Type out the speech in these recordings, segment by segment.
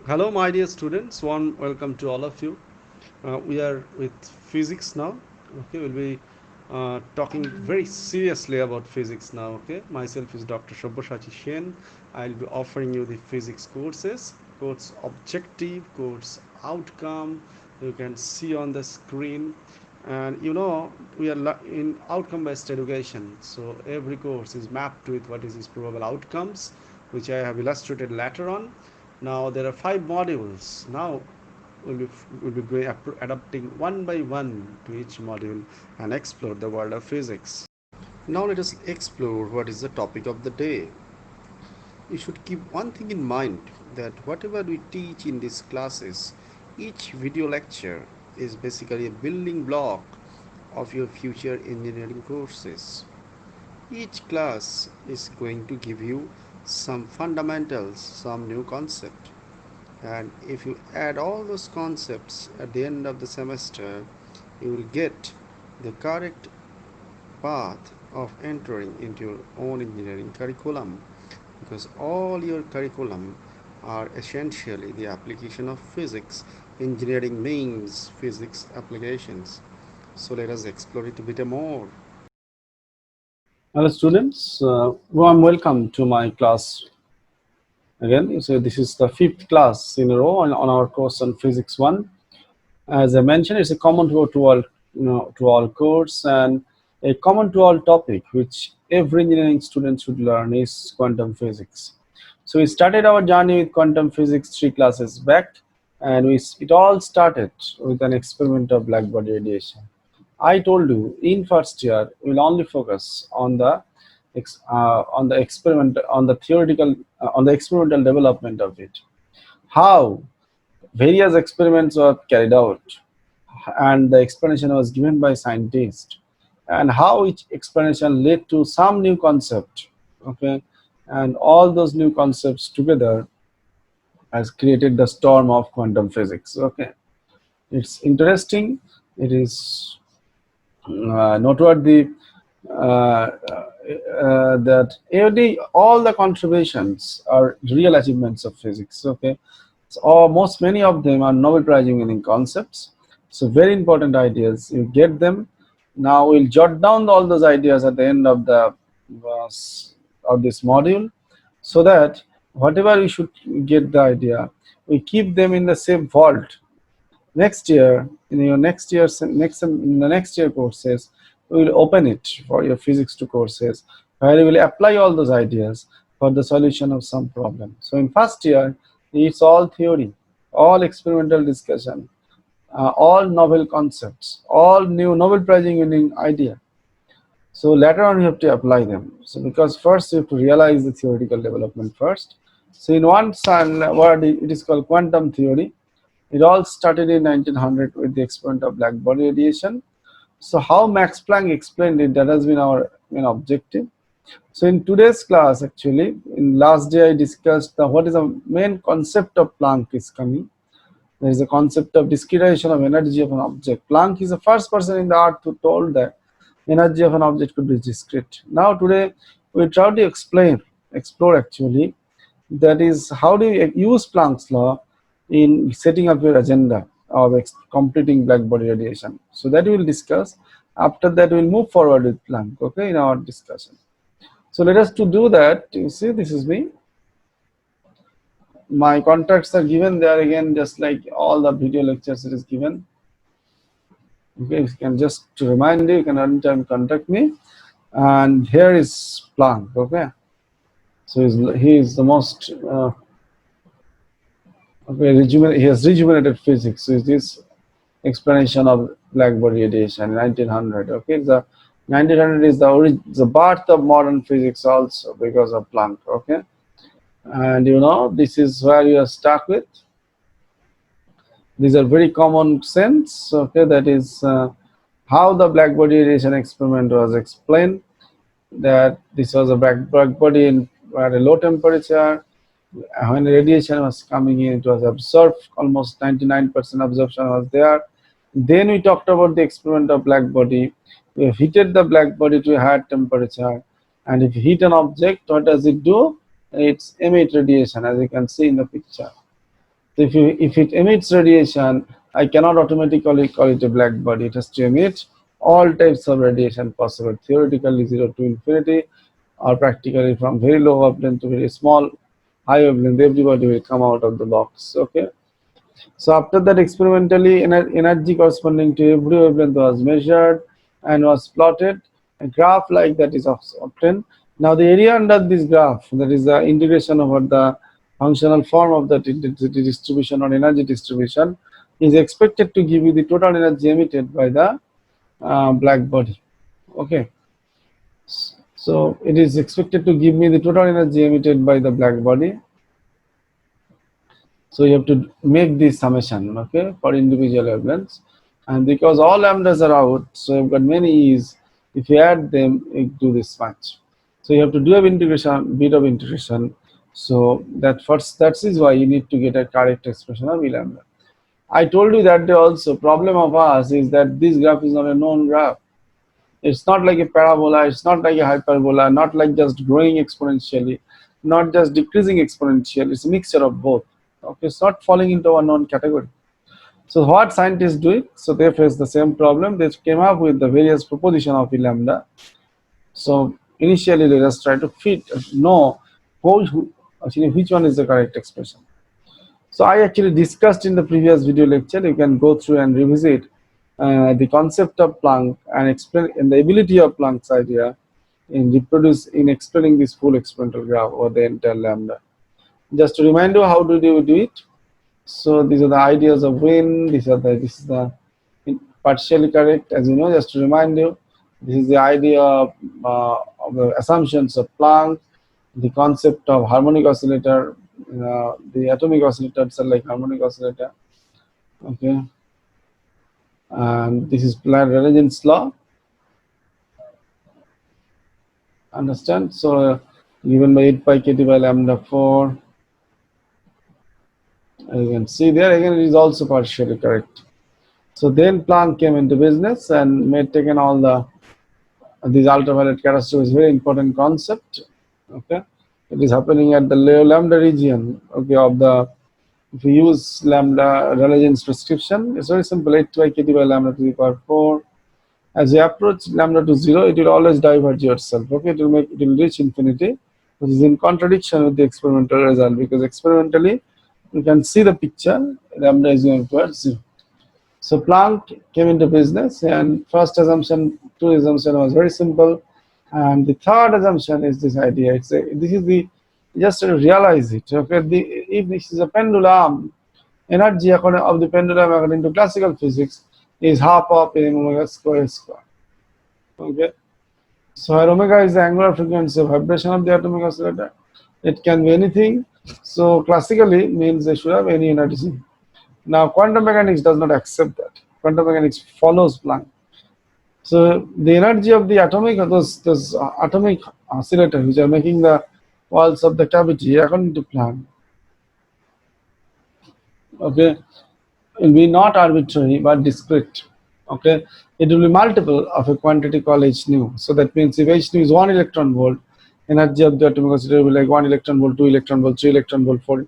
Hello, my dear students. Warm welcome to all of you. We are with physics now. Okay, we'll be talking very seriously about physics now. Okay, myself is Dr. Shobboshachi Shen. I'll be offering you the physics courses, course objective, course outcome. You can see on the screen, and we are in outcome-based education. So every course is mapped with what is its probable outcomes, which I have illustrated later on. Now there are 5 modules. Now we'll be going adapting one by one to each module and explore the world of physics. Now let us explore what is the topic of the day. You should keep one thing in mind, that whatever we teach in these classes, each video lecture is basically a building block of your future engineering courses. Each class is going to give you some fundamentals, some new concept. And if you add all those concepts at the end of the semester, you will get the correct path of entering into your own engineering curriculum, because all your curriculum are essentially the application of physics. Engineering means physics applications. So let us explore it a bit more. Hello students, warm welcome to my class again. So this is the 5th class in a row on our course on Physics 1. As I mentioned, it's a common to all, to all course, and a common to all topic which every engineering student should learn is quantum physics. So we started our journey with quantum physics 3 classes back, and it all started with an experiment of black body radiation. I told you in first year we'll only focus on the experiment, on the theoretical, on the experimental development of it. How various experiments were carried out, and the explanation was given by scientists, and how each explanation led to some new concept. Okay, and all those new concepts together has created the storm of quantum physics. Okay, it's interesting. It is noteworthy that all the contributions are real achievements of physics. Okay, so most many of them are Nobel Prize winning concepts. So very important ideas. You get them. Now we'll jot down all those ideas at the end of the of this module, so that whatever we should get the idea, we keep them in the same vault. Next year, in your in the next year courses, we will open it for your physics 2 courses, where you will apply all those ideas for the solution of some problem. So in first year, it's all theory, all experimental discussion, all novel concepts, all new Nobel Prize winning idea. So later on you have to apply them. So because first you have to realize the theoretical development first. So in one word, it is called quantum theory. It all started in 1900 with the experiment of black body radiation. So how Max Planck explained it, that has been our main objective. So in today's class, actually, in last day I discussed what is the main concept of Planck is coming. There is a concept of discretization of energy of an object. Planck is the first person in the earth who told that energy of an object could be discrete. Now today we try to explore actually, that is how do you use Planck's law in setting up your agenda of completing black body radiation. So that we will discuss. After that, we will move forward with Planck, okay, in our discussion. So let us to do that. You see, this is me. My contacts are given there again, just like all the video lectures it is given. Okay, you can just to remind you, you can anytime contact me. And here is Planck, okay. So he is the most okay, he has rejuvenated physics. So this explanation of black body radiation in 1900. Okay, the 1900 is the birth of modern physics also because of Planck. Okay, and this is where you are stuck with. These are very common sense. Okay, that is how the black body radiation experiment was explained. That this was a black body at a low temperature. When radiation was coming in, it was absorbed. Almost 99% absorption was there. Then we talked about the experiment of black body. We have heated the black body to a higher temperature, and if you heat an object, what does it do? It's emit radiation, as you can see in the picture. So if it emits radiation, I cannot automatically call it a black body. It has to emit all types of radiation possible, theoretically 0 to infinity, or practically from very low wavelength to very small high wavelength. Everybody will come out of the box. Okay. So after that, experimentally, energy corresponding to every wavelength was measured and was plotted. A graph like that is obtained. Now the area under this graph, that is the integration over the functional form of the intensity distribution or energy distribution, is expected to give you the total energy emitted by the black body. Okay. So it is expected to give me the total energy emitted by the black body. So you have to make this summation, okay, for individual wavelengths. And because all lambdas are out, so you've got many e's. If you add them, you do this much. So you have to do a integration, bit of integration. So that is why you need to get a correct expression of E lambda. I told you that day also, problem of us is that this graph is not a known graph. It's not like a parabola, it's not like a hyperbola, not like just growing exponentially, not just decreasing exponentially. It's a mixture of both. Okay, it's not falling into a known category. So what scientists do it? So they face the same problem. They came up with the various proposition of E lambda. So initially they just try to know actually which one is the correct expression. So I actually discussed in the previous video lecture. You can go through and revisit the concept of Planck and explain and the ability of Planck's idea in explaining this full experimental graph or the entire lambda. Just to remind you, how do you do it? So these are the ideas of wind. This is the partially correct, as you know. Just to remind you, this is the idea of the assumptions of Planck, the concept of harmonic oscillator. The atomic oscillators are like harmonic oscillator. Okay, and this is Rayleigh's law. Understand? So given by 8 pi kt by lambda 4. You can see there again it is also partially correct. So then Planck came into business and made taken all these ultraviolet characteristics, very important concept. Okay, it is happening at the low lambda region. Okay, of the if you use lambda Rayleigh's prescription, it's very simple: 8 pi kt by lambda to the power 4. As you approach lambda to 0, it will always diverge yourself. Okay, it will reach infinity, which is in contradiction with the experimental result, because experimentally you can see the picture, lambda is going towards 0. So Planck came into business, and first assumption, two assumption was very simple, and the third assumption is this idea. This is the just to realize it. Okay, if this is a pendulum, energy of the pendulum according to classical physics is half of m omega square square. Okay, so where omega is the angular frequency of vibration of the atomic oscillator, it can be anything. So classically means they should have any energy. Now quantum mechanics does not accept that. Quantum mechanics follows Planck. So the energy of the those atomic oscillators which are making the walls of the cavity according to Planck, okay, will be not arbitrary but discrete. Okay, it will be multiple of a quantity called h nu. So that means if h nu is 1 electron volt, energy of the atomic oscillator will be like 1 electron volt, 2 electron volt, 3 electron volt, 4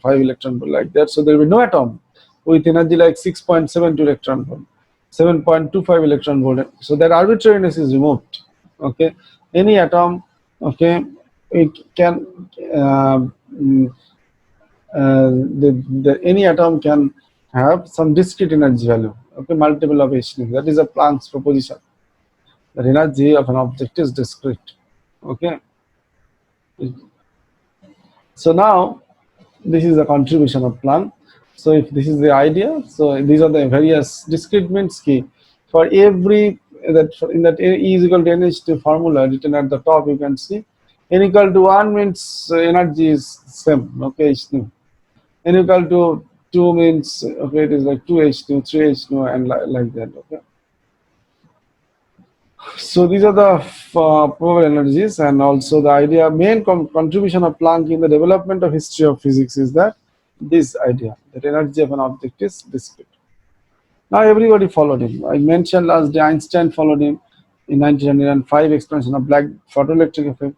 5 electron volt, like that. So there will be no atom with energy like 6.72 electron volt, 7.25 electron volt. So that arbitrariness is removed. Okay, any atom, okay, it can any atom can have some discrete energy value, okay, multiple of h nu. That is a Planck's proposition. The energy of an object is discrete. Okay. So now this is the contribution of Planck. So if this is the idea, so these are the various discrete means key for every in that E is equal to NH2 formula written at the top. You can see n equal to 1 means energy is same. Okay, h nu. N equal to 2 means okay, it is like 2h2, 3h2, and like that. Okay. So these are the probable energies, and also the idea main contribution of Planck in the development of history of physics is that this idea that energy of an object is discrete. Now everybody followed him. I mentioned last day Einstein followed him in 1905 explanation of black photoelectric effect.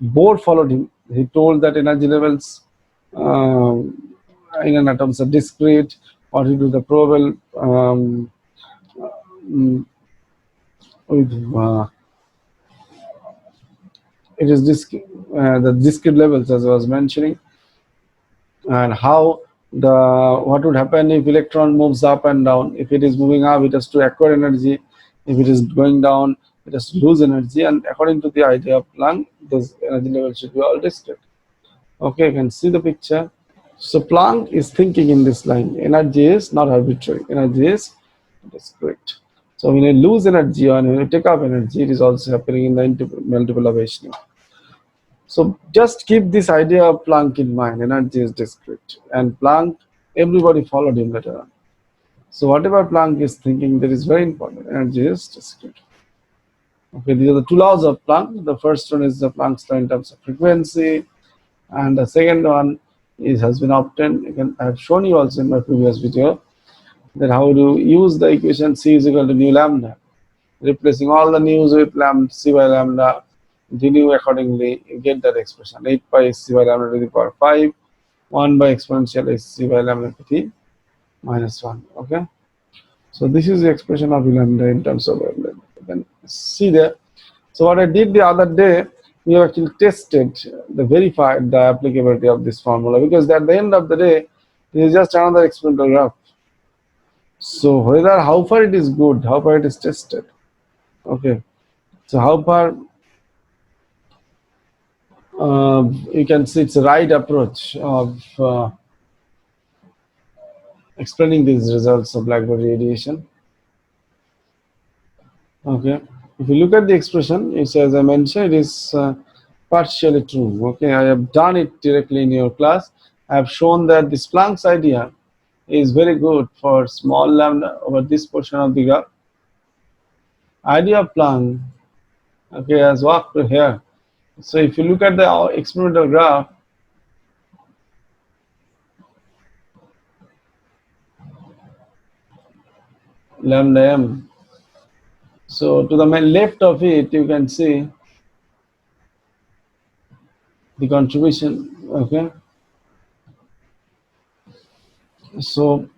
Bohr followed him. He told that energy levels in atoms are discrete, or you do the probable mm, with it is the discrete levels as I was mentioning, and how the what would happen if electron moves up and down. If it is moving up, it has to acquire energy. If it is going down, it has to lose energy. And according to the idea of Planck, those energy levels should be all discrete. Okay, you can see the picture. So Planck is thinking in this line. Energy is not arbitrary. Energy is discrete. So when you lose energy or when you take up energy, it is also happening in the multiple of H nu. So just keep this idea of Planck in mind. Energy is discrete. And Planck, everybody followed him later on. So whatever Planck is thinking, that is very important. Energy is discrete. Okay, these are the two laws of Planck. The first one is the Planck's law in terms of frequency, and the second one is has been obtained. Again, I have shown you also in my previous video that how to use the equation C is equal to nu lambda, replacing all the nu's with lambda c by lambda, denew accordingly, you get that expression 8 pi c by lambda to the power 5, 1 by exponential c by lambda to the minus 1. Okay, so this is the expression of lambda in terms of wavelength. You can see there. So what I did the other day, we actually tested the verified the applicability of this formula, because at the end of the day, it is just another experimental graph. So whether how far it is good, how far it is tested. Okay. So how far you can see it's the right approach of explaining these results of black body radiation. Okay. If you look at the expression, it's as I mentioned, it is partially true. Okay. I have done it directly in your class. I have shown that this Planck's idea is very good for small lambda over this portion of the graph. Idea of Planck, okay, has walked to here. So if you look at the experimental graph, lambda m. So to the left of it, you can see the contribution. Okay. So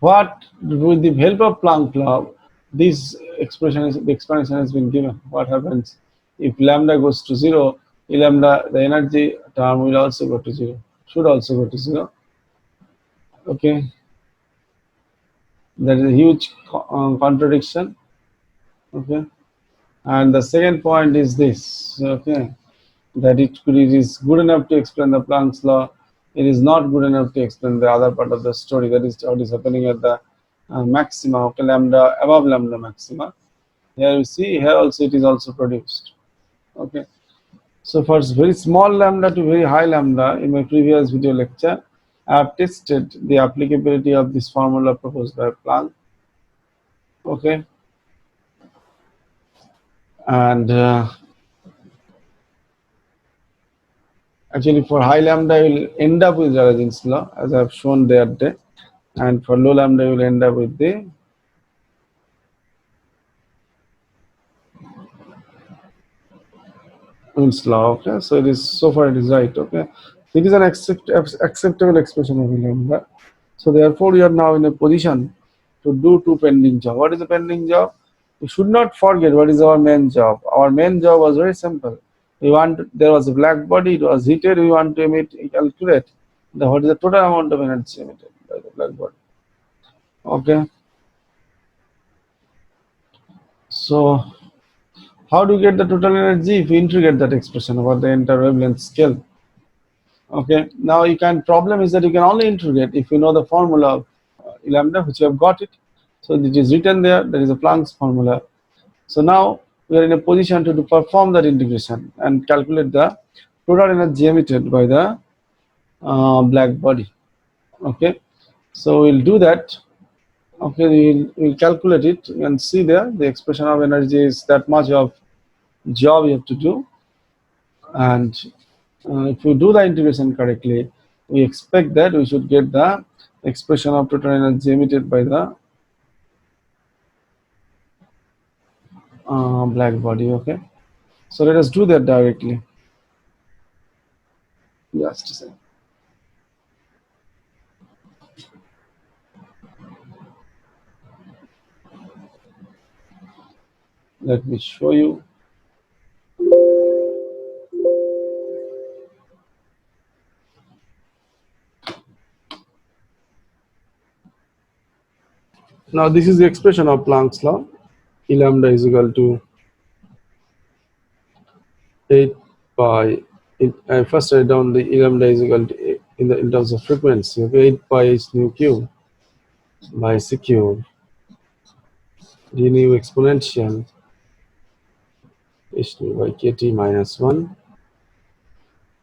what with the help of Planck law, this expression is the explanation has been given. What happens if lambda goes to zero? Lambda, the energy term will also go to zero. Should also go to zero. Okay, that is a huge contradiction. Okay, and the second point is this. Okay, that it is good enough to explain the Planck's law. It is not good enough to explain the other part of the story. That is what is happening at the maxima. Okay, lambda above lambda maxima. Here you see, here also it is also produced. Okay, so for very small lambda to very high lambda, in my previous video lecture, I have tested the applicability of this formula proposed by Planck. Okay, and actually for high lambda you will end up with Rayleigh's law, as I have shown there day, and for low lambda you will end up with the Newton's law. Okay, so it is so far it is right. Okay, it is an acceptable expression of lambda. So therefore, you are now in a position to do two pending job. What is the pending job? We should not forget what is our main job. Our main job was very simple. We want there was a black body, it was heated. We want to calculate what is the total amount of energy emitted by the black body. Okay. So how do you get the total energy? If you integrate that expression over the entire wavelength scale. Okay. Now you can problem is that you can only integrate if you know the formula of lambda, which you have got it. So it is written there. There is a Planck's formula. So now we are in a position to perform that integration and calculate the total energy emitted by the black body. Okay, so we'll do that. Okay, we'll calculate it and see there the expression of energy is that much of job you have to do, and if we do the integration correctly, we expect that we should get the expression of total energy emitted by the black body. Okay, so let us do that directly. Just a second. Let me show you. Now this is the expression of Planck's law. E lambda is equal to 8 pi. I first write down the E lambda is equal to in terms of frequency. Okay, 8 pi h nu cube by c cube d nu exponential h nu by kt minus 1.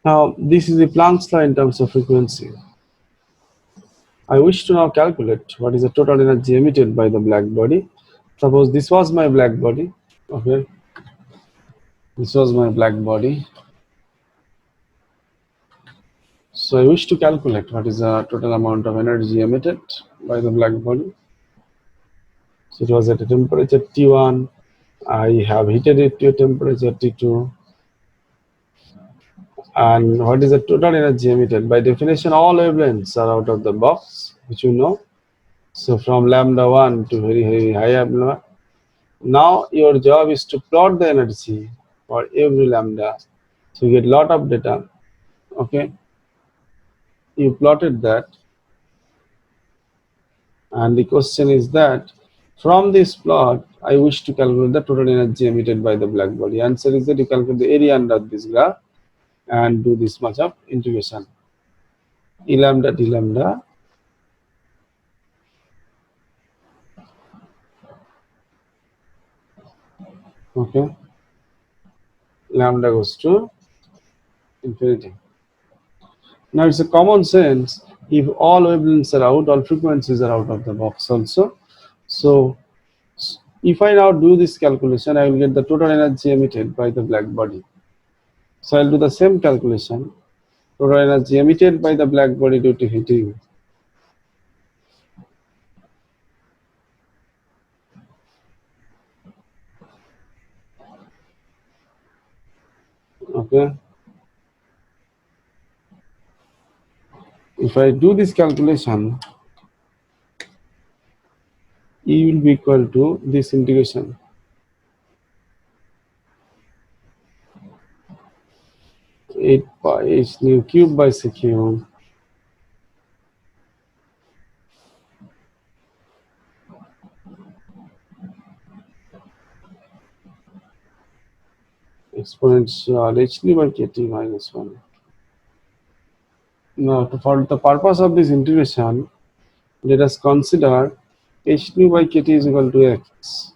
Now this is the Planck's law in terms of frequency. I wish to now calculate what is the total energy emitted by the black body. Suppose this was my black body. Okay, this was my black body. So I wish to calculate what is the total amount of energy emitted by the black body. So it was at a temperature T1. I have heated it to a temperature T2. And what is the total energy emitted? By definition, all wavelengths are out of the box, which you know. So from lambda 1 to very, very high lambda. Now your job is to plot the energy for every lambda. So you get lot of data. Okay. You plotted that. And the question is that from this plot, I wish to calculate the total energy emitted by the black body. Answer is that you calculate the area under this graph and do this much of integration. E lambda d lambda okay, lambda goes to infinity. Now it's a common sense, if all wavelengths are out, all frequencies are out of the box also. So if I now do this calculation, I will get the total energy emitted by the black body. So I'll do the same calculation. Total energy emitted by the black body due to heating. Okay. If I do this calculation, E will be equal to this integration. 8 pi h nu cube by c cube exponential h nu by kt minus 1. Now, for the purpose of this integration, let us consider h nu by kt is equal to x.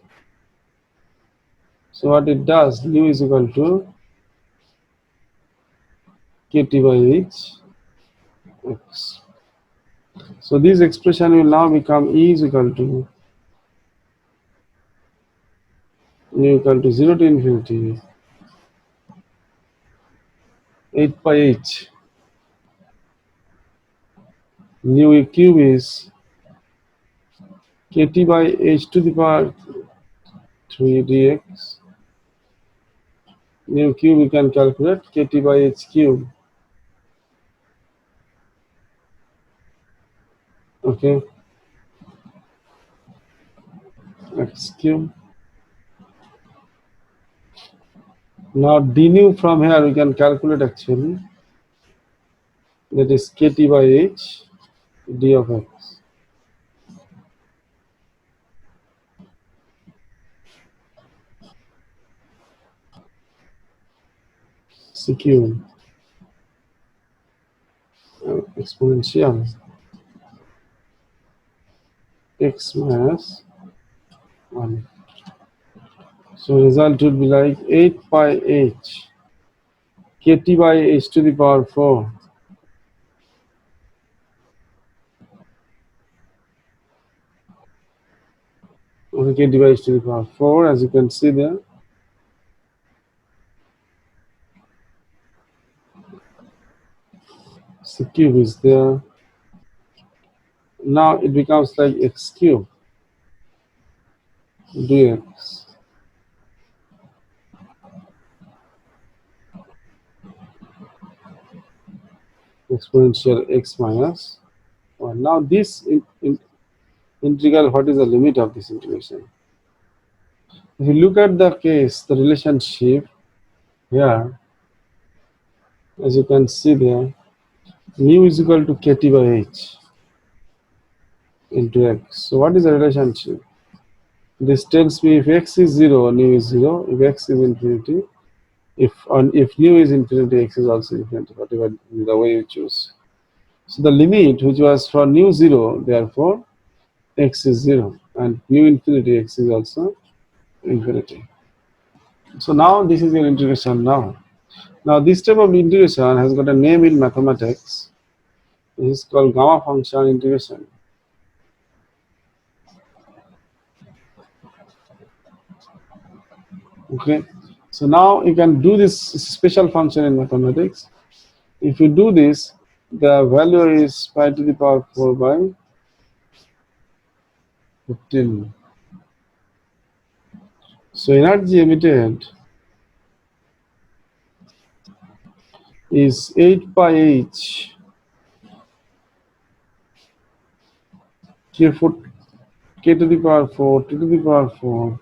So what it does, nu is equal to kt by h x. So this expression will now become E is equal to nu equal to 0 to infinity 8 pi h. Nu cube is kt by h to the power 3 dx. Nu cube we can calculate kt by h cube. Okay, x cube. Now d nu from here we can calculate actually, that is kt by h d of x. C cube exponential x minus 1. So result would be like 8 pi h kt by h to the power 4 okay, kt by h to the power 4, as you can see there. C cube is there. Now it becomes like x cube dx. Exponential x minus 1. Now this integral, what is the limit of this integration? If you look at the case, the relationship here, as you can see there, mu is equal to kt by h into x. So what is the relationship? This tells me if x is 0, nu is 0. If x is infinity, if nu is infinity, x is also infinity, whatever the way you choose. So the limit which was for nu 0, therefore x is 0, and nu infinity, x is also infinity. So now this is your integration now. Now this type of integration has got a name in mathematics. This is called gamma function integration. Okay. So now you can do this special function in mathematics. If you do this, the value is pi to the power 4 by 15. So energy emitted is 8 pi h k, foot, k to the power 4 t to the power 4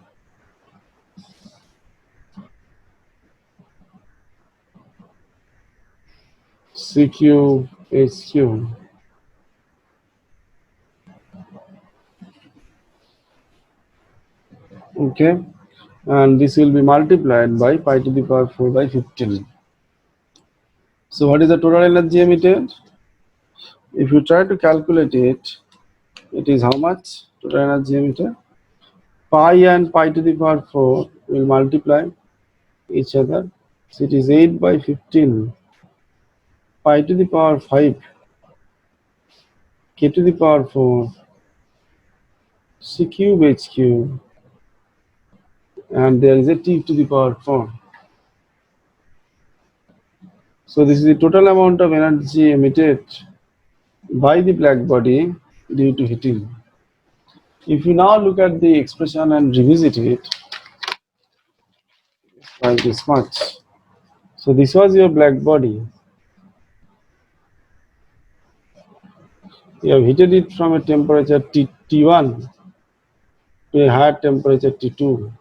c cube h cube. Okay, and this will be multiplied by pi to the power 4 by 15. So what is the total energy emitted? If you try to calculate it, it is how much total energy emitted? Pi and pi to the power 4 will multiply each other. So it is 8 by 15 pi to the power 5 k to the power 4 c cube h cube, and there is a t to the power 4. So this is the total amount of energy emitted by the black body due to heating. If you now look at the expression and revisit it, like this much. So this was your black body. You have heated it from a temperature T1 to a higher temperature T2.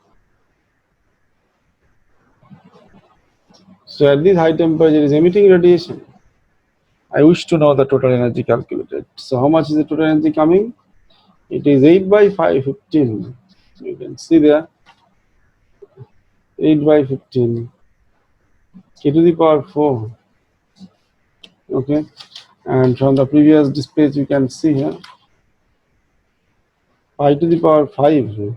So at this high temperature is emitting radiation. I wish to know the total energy calculated. So how much is the total energy coming? It is 8 by 5, 15. You can see there, 8 by 15, k to the power 4. Okay, and from the previous displays you can see here, pi to the power 5,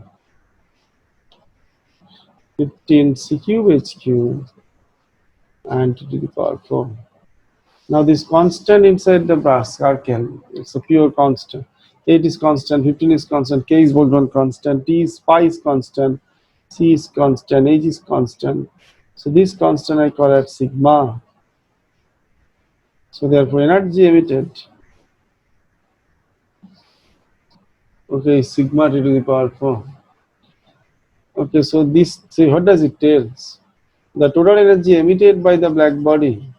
15 c cube h cube, and t to the power 4. Now this constant inside the brass circle, it's a pure constant. 8 is constant, 15 is constant, k is Boltzmann constant, t is pi is constant, c is constant, h is constant. So this constant I call it sigma. So therefore energy emitted, okay, sigma t to the power 4. Okay, so this, see what does it tells? The total energy emitted by the black body,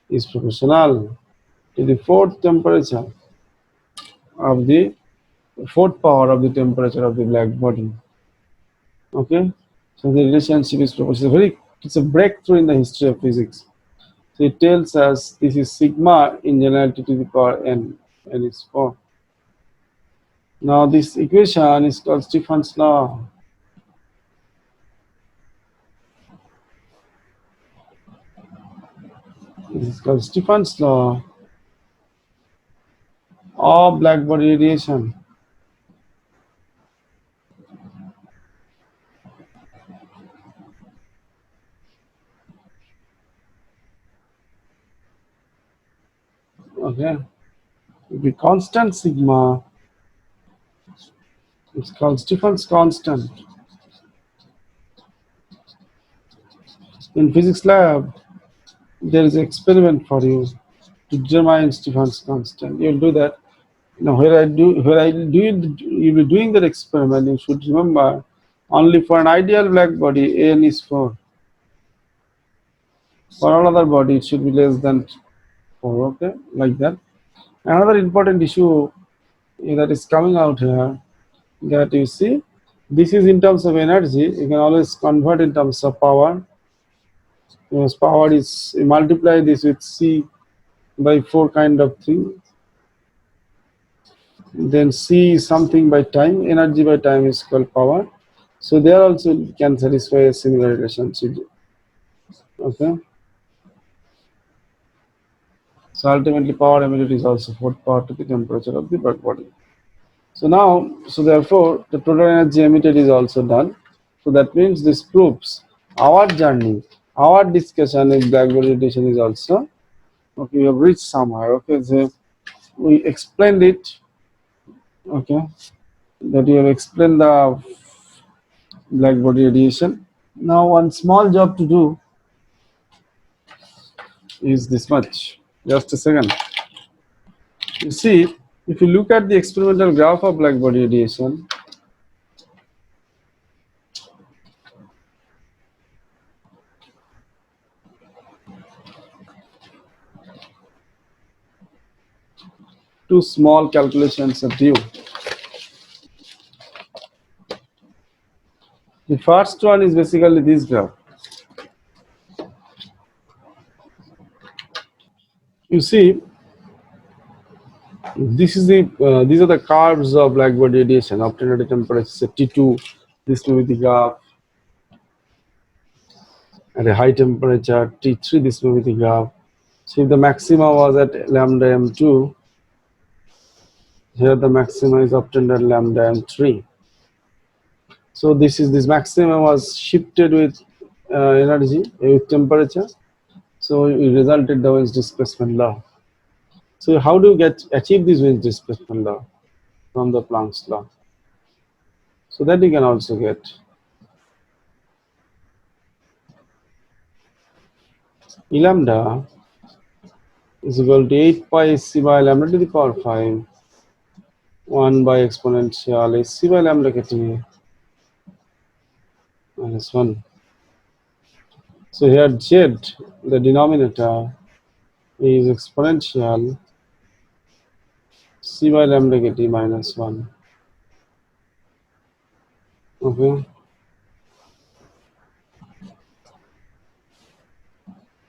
is proportional to the of the fourth power of the temperature of the black body. Okay, so the relationship is proportional. It's a breakthrough in the history of physics. So it tells us this is sigma in generality to the power n, and it's 4. Now this equation is called Stephen's law. This is called Stephen's law of black body radiation. Okay, the constant sigma, it's called Stephen's constant. In physics lab, there is an experiment for you to determine Stephen's constant. You'll do that. Now, you'll be doing that experiment. You should remember only for an ideal black body, n is 4. For all other body, it should be less than 4. Okay, like that. Another important issue that is coming out here, that you see, this is in terms of energy. You can always convert in terms of power. Because power is, you multiply this with C by 4 kind of thing. Then C is something by time, energy by time is called power. So there also can satisfy a similar relationship. Okay. So ultimately power emitted is also fourth power to the temperature of the black body. So now, so therefore the total energy emitted is also done. So that means this proves our journey, our discussion in black body radiation is also okay. We have reached somewhere. Okay, so we explained it. Okay, that we have explained the black body radiation. Now one small job to do is this much. Just a second. You see, if you look at the experimental graph of black body radiation, two small calculations are due. The first one is basically this graph. You see, this is the these are the curves of black body radiation obtained at a temperature T2. This will be the graph at a high temperature T3. This will be the graph. So if the maxima was at lambda m2, here the maxima is obtained at lambda m3. So this maxima was shifted with energy with temperature. So it resulted the Wiens displacement law. So how do you achieve this Wiens displacement law from the Planck's law? So that you can also get. E lambda is equal to 8 pi c by lambda to the power 5, 1 by exponential c by lambda kt minus 1. So here z, the denominator, is exponential c by lambda kt minus 1. Okay.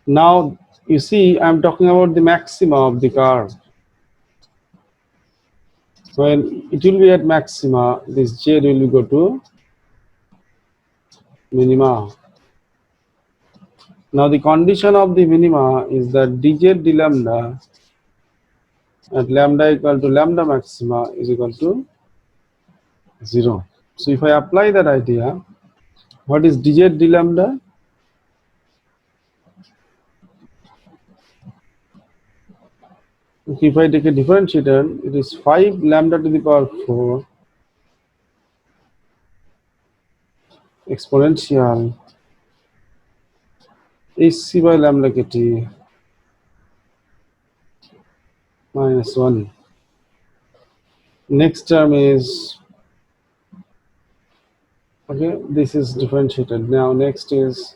Now you see I'm talking about the maxima of the curve. When it will be at maxima, this z will go to minima. Now the condition of the minima is that dz d lambda at lambda equal to lambda maxima is equal to 0. So if I apply that idea, what is dz d lambda? Okay, if I take a differentiator, it is 5 lambda to the power 4 exponential hc by lambda kt minus 1. Next term is, okay, this is differentiated. Now next is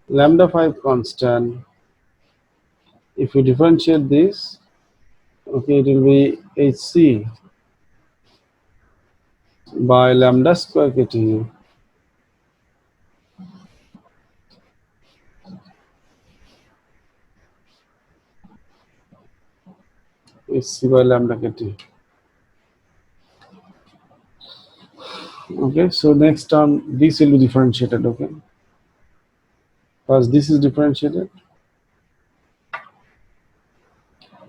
lambda 5 constant. If you differentiate this, okay, it will be hc by lambda square kt hc by lambda kt. Okay, so next term this will be differentiated. Okay, because this is differentiated.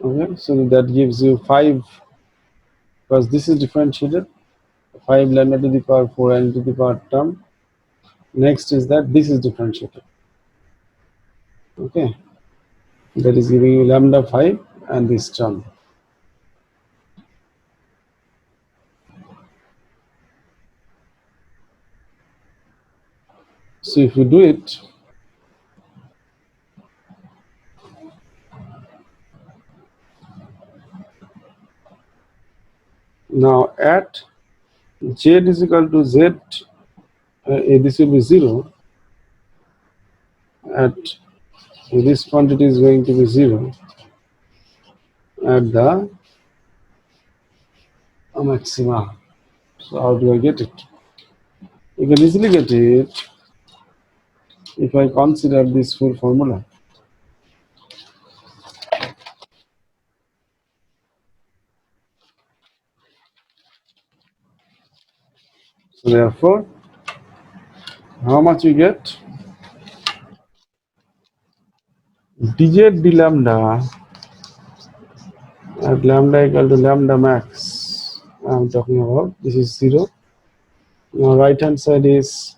Okay, so that gives you 5, because this is differentiated, 5 lambda to the power 4 and to the power term. Next is that this is differentiated. Okay, that is giving you lambda 5 and this term. So if you do it, now at z is equal to z, this will be 0, at this quantity is going to be 0 at the maxima. So how do I get it? You can easily get it if I consider this full formula. So therefore, how much you get? dz d lambda at lambda equal to lambda max. I'm talking about this is 0. Now right hand side is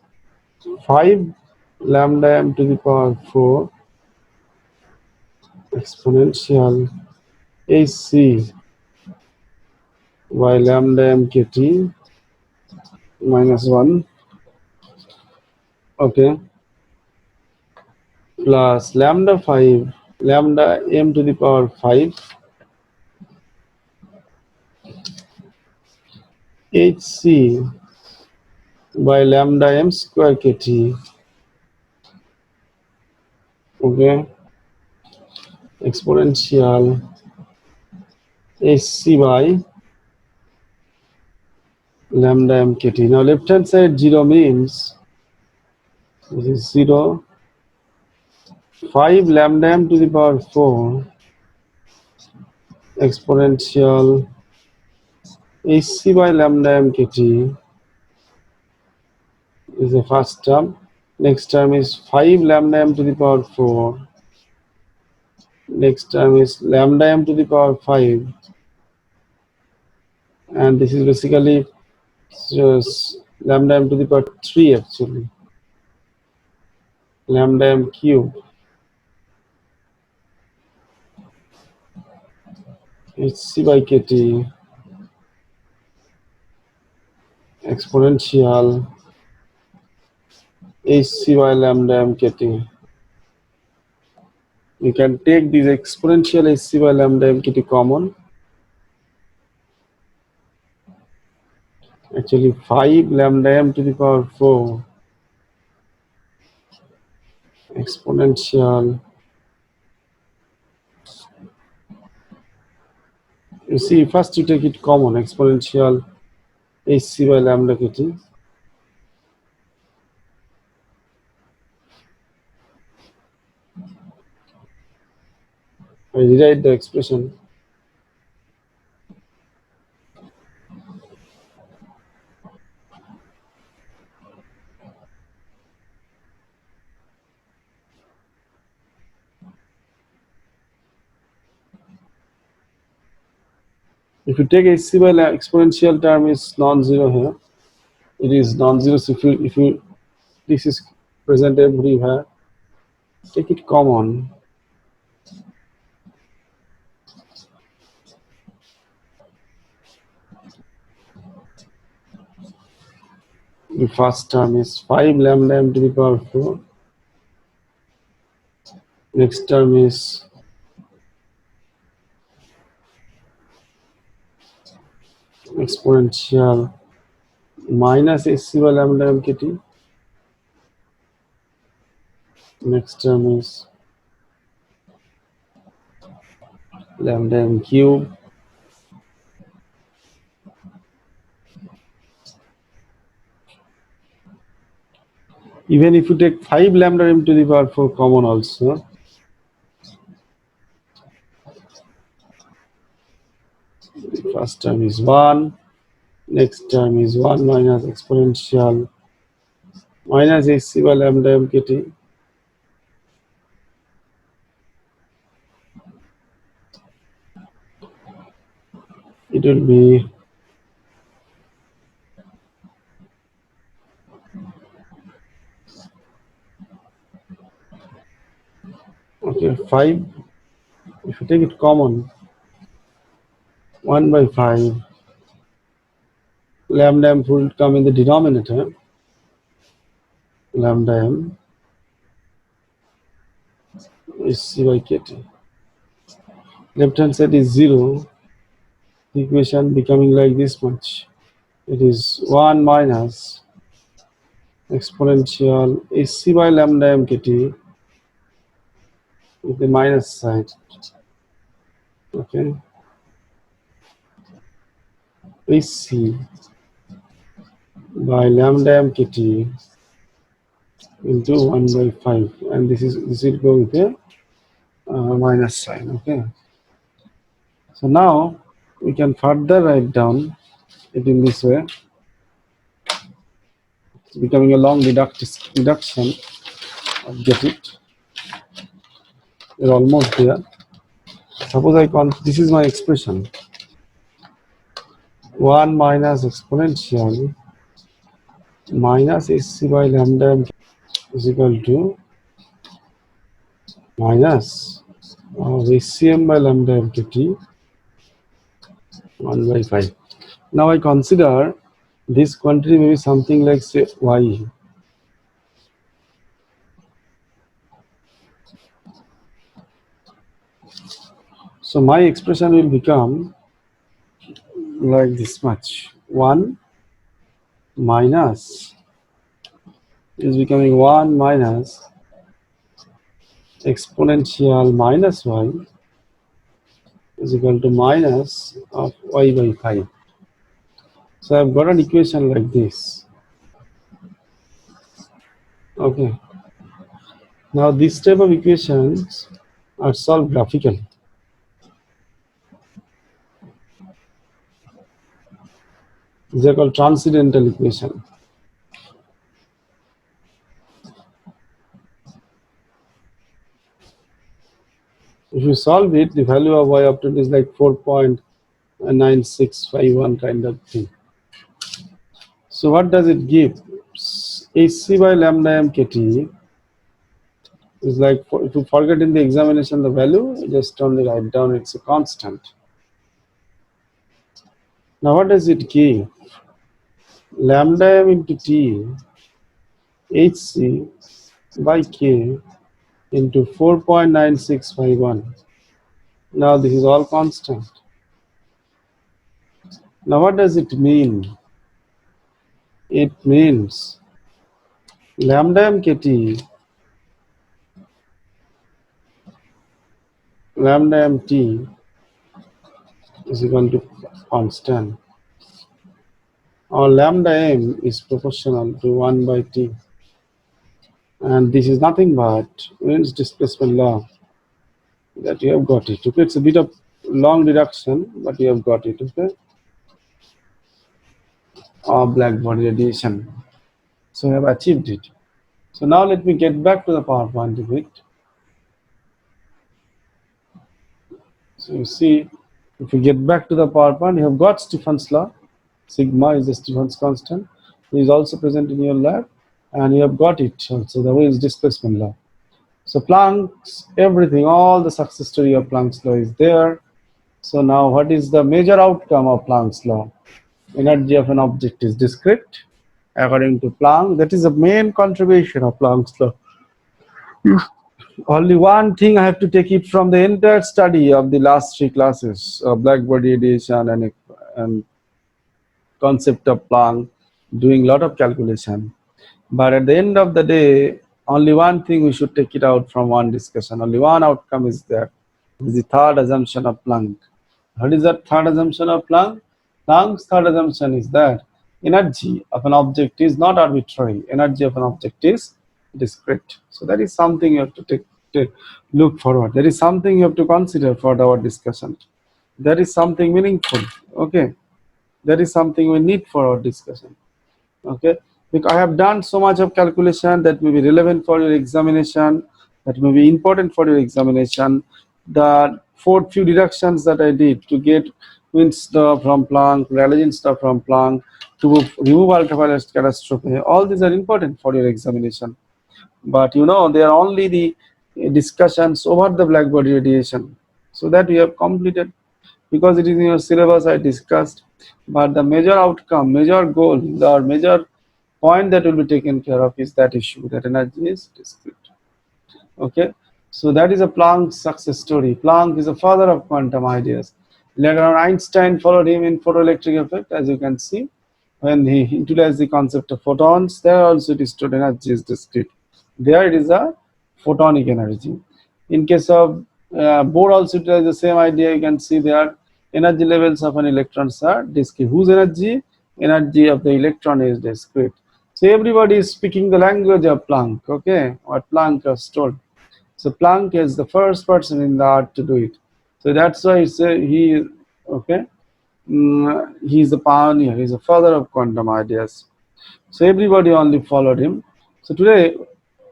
5 lambda m to the power 4 exponential ac by lambda m kt minus 1, okay, plus lambda 5 lambda m to the power 5 hc by lambda m square kt, okay, exponential hc by lambda m kt. Now left hand side 0 means this is 0, 5 lambda m to the power 4 exponential hc by lambda m kt is the first term. Next term is 5 lambda m to the power 4. Next term is lambda m to the power 5. And this is basically just lambda m to the power 3 actually. Lambda m cube hc by kt exponential hc by lambda m kt. You can take this exponential hc by lambda m kt common. Actually 5 lambda m to the power 4 exponential, you see first you take it common, exponential hc by lambda kt. I rewrite the expression. If you take hc by exponential term is non-zero here. It is non-zero. So if you this is present everywhere, take it common. The first term is 5 lambda m to the power 4. Next term is exponential minus hc by lambda m kt. Next term is lambda m cube even if you take 5 lambda m to the power 4 common also, the first term is 1. Next term is 1 minus exponential minus hc by lambda m kt. It will be okay 5. If you take it common, 1 by 5 lambda m will come in the denominator, lambda m is c by kt. Left hand side is 0, the equation becoming like this much. It is 1 minus exponential hc by lambda m kt with the minus side, okay. Hc by lambda mkt into 1 by 5, and this will go with a minus sign. Okay, so now we can further write down it in this way. It's becoming a long reduction. Get it? We're almost there. Suppose this is my expression. 1 minus exponential minus hc by lambda is equal to minus hcm by lambda mkt 1 by 5. Now I consider this quantity may be something like, say, y. So my expression will become like this much. 1 minus is becoming 1 minus exponential minus y is equal to minus of y by 5. So I've got an equation like this. Okay. Now this type of equations are solved graphically. These are called transcendental equation. If you solve it, the value of y update is like 4.9651 kind of thing. So what does it give? Hc by lambda mkt is like, if you forget in the examination the value, just only write down it's a constant. Now what does it give? Lambda m into t hc by k into 4.9651. Now this is all constant. Now what does it mean? It means lambda mkt lambda mt is equal to constant, or lambda m is proportional to 1 by t, and this is nothing but Lorentz displacement law that you have got it. Okay, it's a bit of long reduction, but you have got it. Okay, or black body radiation. So I have achieved it. So now let me get back to the PowerPoint a bit. So you see, if you get back to the PowerPoint, you have got Stephen's law. Sigma is the Stephen's constant. It is also present in your lab, and you have got it also. The way is displacement law. So Planck's everything, all the success story of Planck's law is there. So now what is the major outcome of Planck's law? Energy of an object is discrete according to Planck. That is the main contribution of Planck's law. Only one thing I have to take it from the entire study of the last three classes, black body radiation and concept of Planck, doing a lot of calculation. But at the end of the day, only one thing we should take it out from one discussion. Only one outcome is there. Is the third assumption of Planck. What is that third assumption of Planck? Planck's third assumption is that energy of an object is not arbitrary. Energy of an object is discrete. So that is something you have to look forward. That is something you have to consider for our discussion. That is something meaningful. Okay. That is something we need for our discussion. Okay, because I have done so much of calculation that may be relevant for your examination, that may be important for your examination. The few deductions that I did to get wind stuff from Planck, Rayleigh stuff from Planck, to remove ultraviolet catastrophe, all these are important for your examination. But you know, they are only the discussions over the black body radiation. So that we have completed, because it is in your syllabus I discussed. But the major outcome, major goal, the major point that will be taken care of is that issue, that energy is discrete. Okay, so that is a Planck success story. Planck is a father of quantum ideas. Later on, Einstein followed him in photoelectric effect, as you can see. When he utilized the concept of photons, there also it is stored energy is discrete. There it is a photonic energy. In case of Bohr also utilized the same idea. You can see there energy levels of an electrons are discrete. Whose energy? Energy of the electron is discrete. So everybody is speaking the language of Planck, okay, what Planck has told. So Planck is the first person in the art to do it. So that's why it's he, okay, he's the pioneer, he's the father of quantum ideas. So everybody only followed him. So today,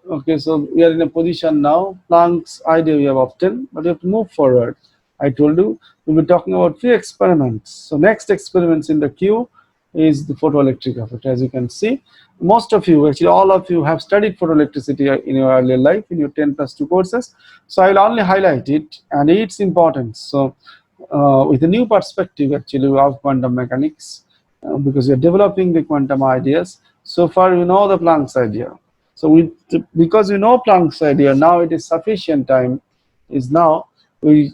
okay, so we are in a position now. Planck's idea we have obtained, but we have to move forward. I told you we'll be talking about few experiments. So next experiments in the queue is the photoelectric effect. As you can see, most of you, actually all of you, have studied photoelectricity in your earlier life in your 10+2 courses. So I will only highlight it and its importance. So with a new perspective actually of quantum mechanics, because we are developing the quantum ideas. So far you know the Planck's idea. So because we know Planck's idea, now it is sufficient time is now we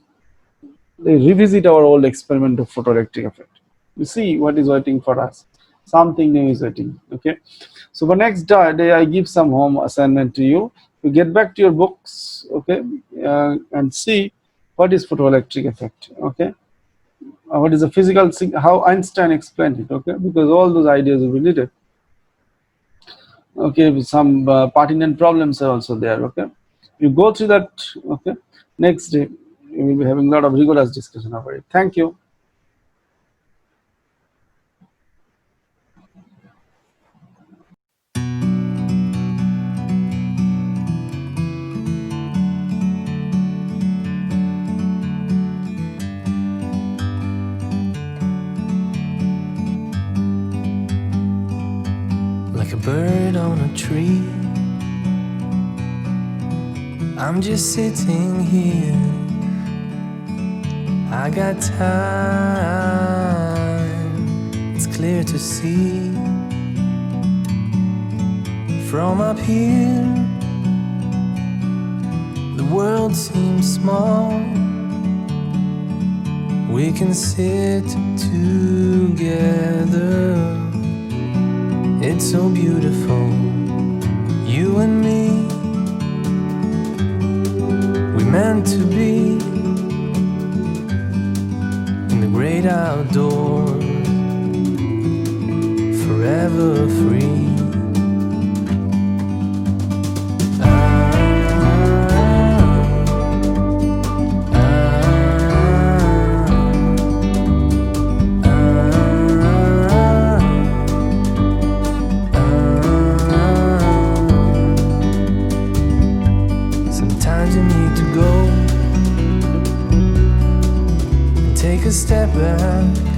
revisit our old experiment of photoelectric effect. You see what is waiting for us. Something new is waiting. Okay. So the next day I give some home assignment to you. You get back to your books, okay, and see what is photoelectric effect. Okay. What is the physical how Einstein explained it. Okay, because all those ideas will be needed. Okay, some pertinent problems are also there. Okay, you go through that. Okay, next day we will be having a lot of rigorous discussion about it. Thank you. Like a bird on a tree, I'm just sitting here. I got time, it's clear to see. From up here, the world seems small. We can sit together. It's so beautiful, you and me. We meant to be in the great outdoors, forever free. Sometimes you need to go and take a step back